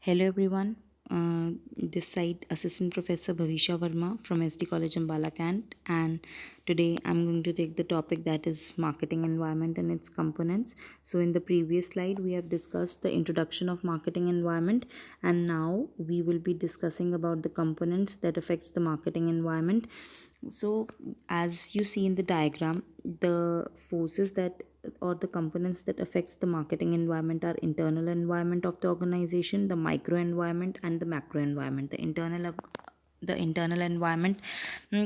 Hello everyone. This side Assistant Professor Bhavisha Verma from SD College Ambala Cant, and today I'm going to take the topic that is marketing environment and its components. So in the previous slide we have discussed the introduction of marketing environment, and now we will be discussing about the components that affects the marketing environment. So as you see in the diagram, the forces that or the components that affects the marketing environment are internal environment of the organization, the micro environment, and the macro environment. The internal environment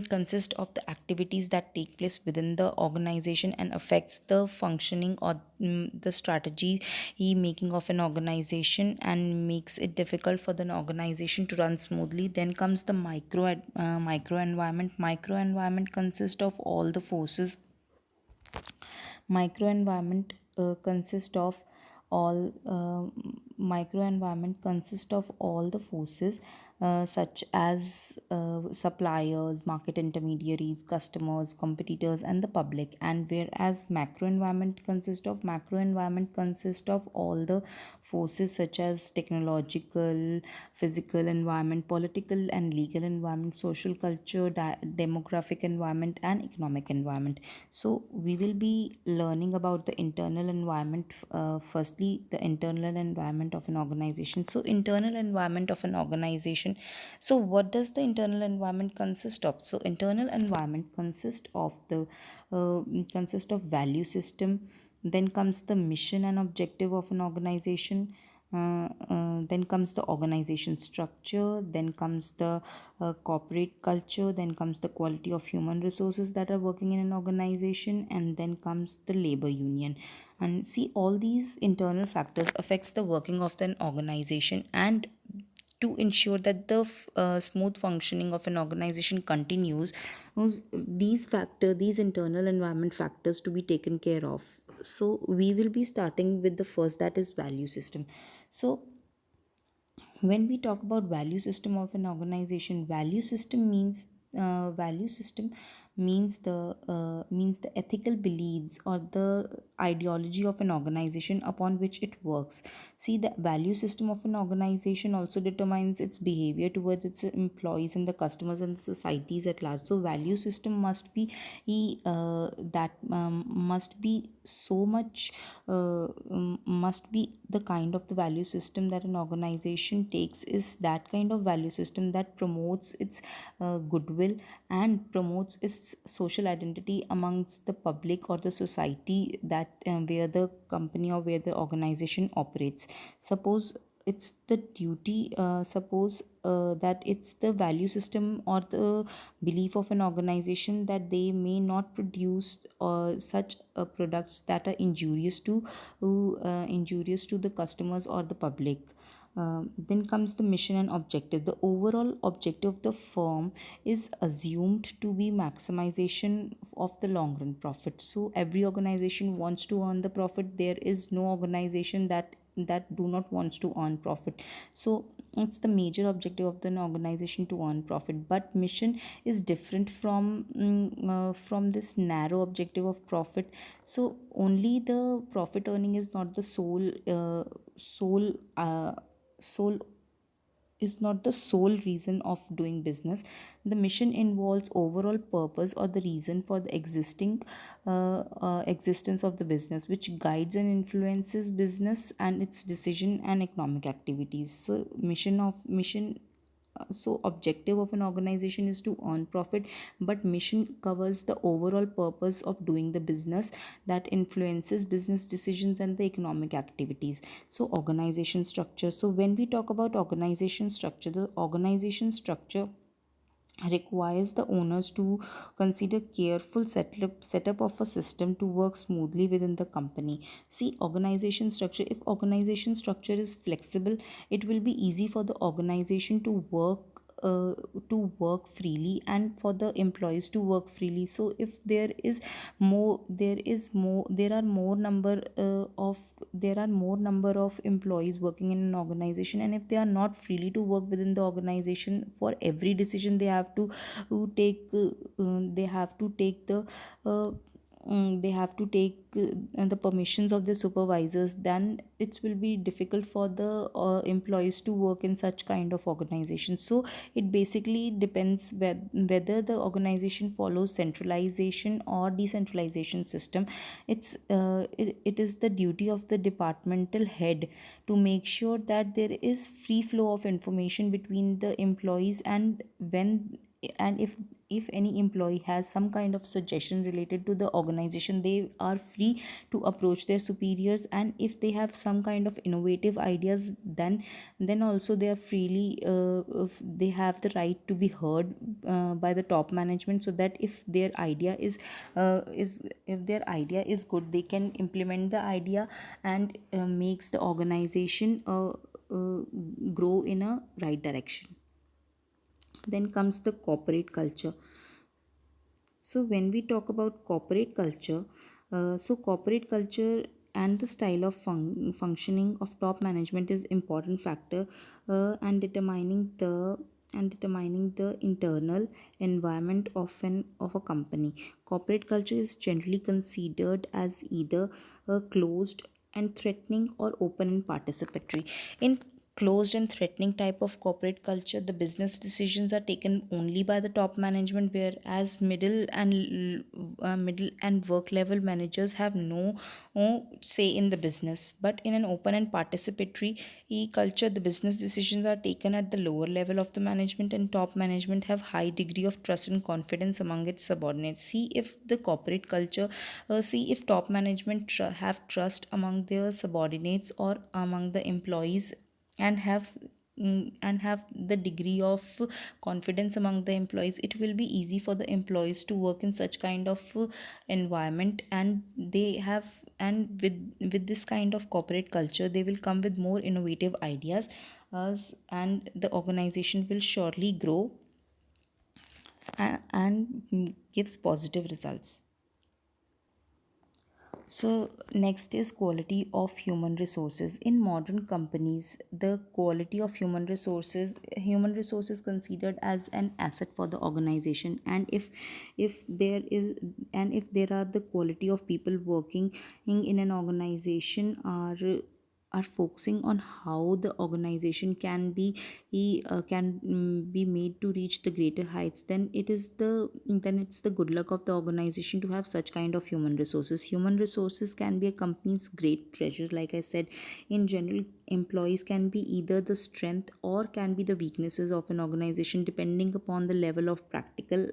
consists of the activities that take place within the organization and affects the functioning or the strategy making of an organization and makes it difficult for the organization to run smoothly. Then comes the micro environment. Micro environment consists of all the forces. Microenvironment consists of all microenvironment consists of all the forces such as suppliers, market intermediaries, customers, competitors, and the public. And whereas macro environment consists of all the forces such as technological, physical environment, political and legal environment, social culture, demographic environment, and economic environment. So we will be learning about the internal environment. Firstly, the internal environment of an organization. So internal environment of an organization. So what does the internal environment consist of? So internal environment consists of value system. Then comes the mission and objective of an organization. Then comes the organization structure, then comes the corporate culture, then comes the quality of human resources that are working in an organization, and then comes the labor union. And see, all these internal factors affects the working of an organization, and to ensure that the smooth functioning of an organization continues, these internal environment factors to be taken care of. So we will be starting with the first, that is value system. So when we talk about value system of an organization, value system means the ethical beliefs or the ideology of an organization upon which it works. See, the value system of an organization also determines its behavior towards its employees and the customers and the societies at large. So value system must be so much must be the kind of the value system that an organization takes is that kind of value system that promotes its goodwill and promotes its social identity amongst the public or the society that where the company or where the organization operates. Suppose it's the duty suppose that it's the value system or the belief of an organization that they may not produce such products that are injurious to the customers or the public. Then comes the mission and objective. The overall objective of the firm is assumed to be maximization of the long run profit. So every organization wants to earn the profit. There is no organization that do not wants to earn profit. So it's the major objective of the organization to earn profit, but mission is different from this narrow objective of profit. So only the profit earning is not the sole is not the sole reason of doing business. The mission involves overall purpose or the reason for the existence of the business, which guides and influences business and its decision and economic activities. So objective of an organization is to earn profit, but mission covers the overall purpose of doing the business that influences business decisions and the economic activities. So organization structure. So when we talk about organization structure, the organization structure requires the owners to consider careful setup of a system to work smoothly within the company. See, organization structure, if organization structure is flexible, it will be easy for the organization to work freely and for the employees to work freely. So if there are more number of employees working in an organization, and if they are not freely to work within the organization, for every decision they have to take the they have to take the permissions of the supervisors, then it will be difficult for the employees to work in such kind of organization. So it basically depends whether the organization follows centralization or decentralization system. It is the duty of the departmental head to make sure that there is free flow of information between the employees, and when and if any employee has some kind of suggestion related to the organization, they are free to approach their superiors. And if they have some kind of innovative ideas, then also they are freely they have the right to be heard by the top management, so that if their idea is good, they can implement the idea and makes the organization grow in a right direction. Then comes the corporate culture. So when we talk about corporate culture, corporate culture and the style of functioning of top management is important factor, and determining the internal environment of a company. Corporate culture is generally considered as either closed and threatening, or open and participatory. In closed and threatening type of corporate culture, the business decisions are taken only by the top management, whereas middle and work level managers have no say in the business. But in an open and participatory culture, the business decisions are taken at the lower level of the management, and top management have high degree of trust and confidence among its subordinates. See if top management have trust among their subordinates or among the employees, and have the degree of confidence among the employees, it will be easy for the employees to work in such kind of environment. And they have and with this kind of corporate culture, they will come with more innovative ideas, and the organization will surely grow and gives positive results. So, next is quality of human resources. In modern companies, the quality of human resources considered as an asset for the organization. And if there is and if there are the quality of people working in an organization are focusing on how the organization can be made to reach the greater heights, then it's the good luck of the organization to have such kind of human resources can be a company's great treasure. Like I said, in general, employees can be either the strength or can be the weaknesses of an organization, depending upon the level of practical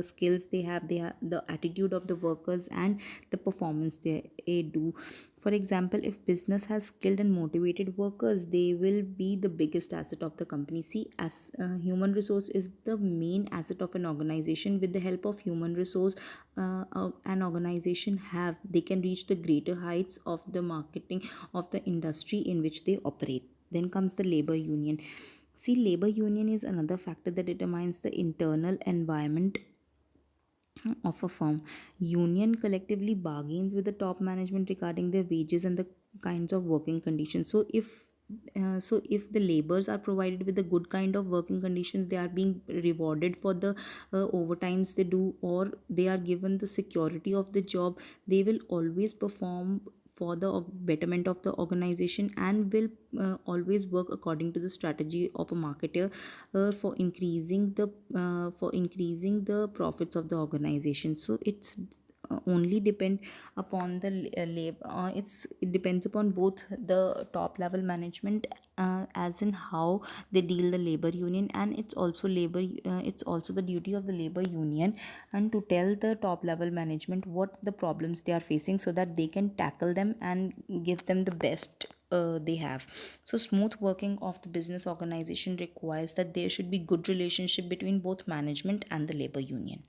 skills they have, the attitude of the workers, and the performance they do. For example, if business has skilled and motivated workers, they will be the biggest asset of the company. See, as human resource is the main asset of an organization. With the help of human resource, an organization have they can reach the greater heights of the marketing of the industry in which they operate. Then comes the labor union. See, labor union is another factor that determines the internal environment of a firm. Union collectively bargains with the top management regarding their wages and the kinds of working conditions. So if the laborers are provided with a good kind of working conditions, they are being rewarded for the overtimes they do, or they are given the security of the job, they will always perform for the betterment of the organization, and will always work according to the strategy of a marketer for increasing the profits of the organization. So it's only depend upon the labor it depends upon both the top level management, as in how they deal the labor union. And it's also the duty of the labor union and to tell the top level management what the problems they are facing, so that they can tackle them and give them the best they have. So smooth working of the business organization requires that there should be good relationship between both management and the labor union.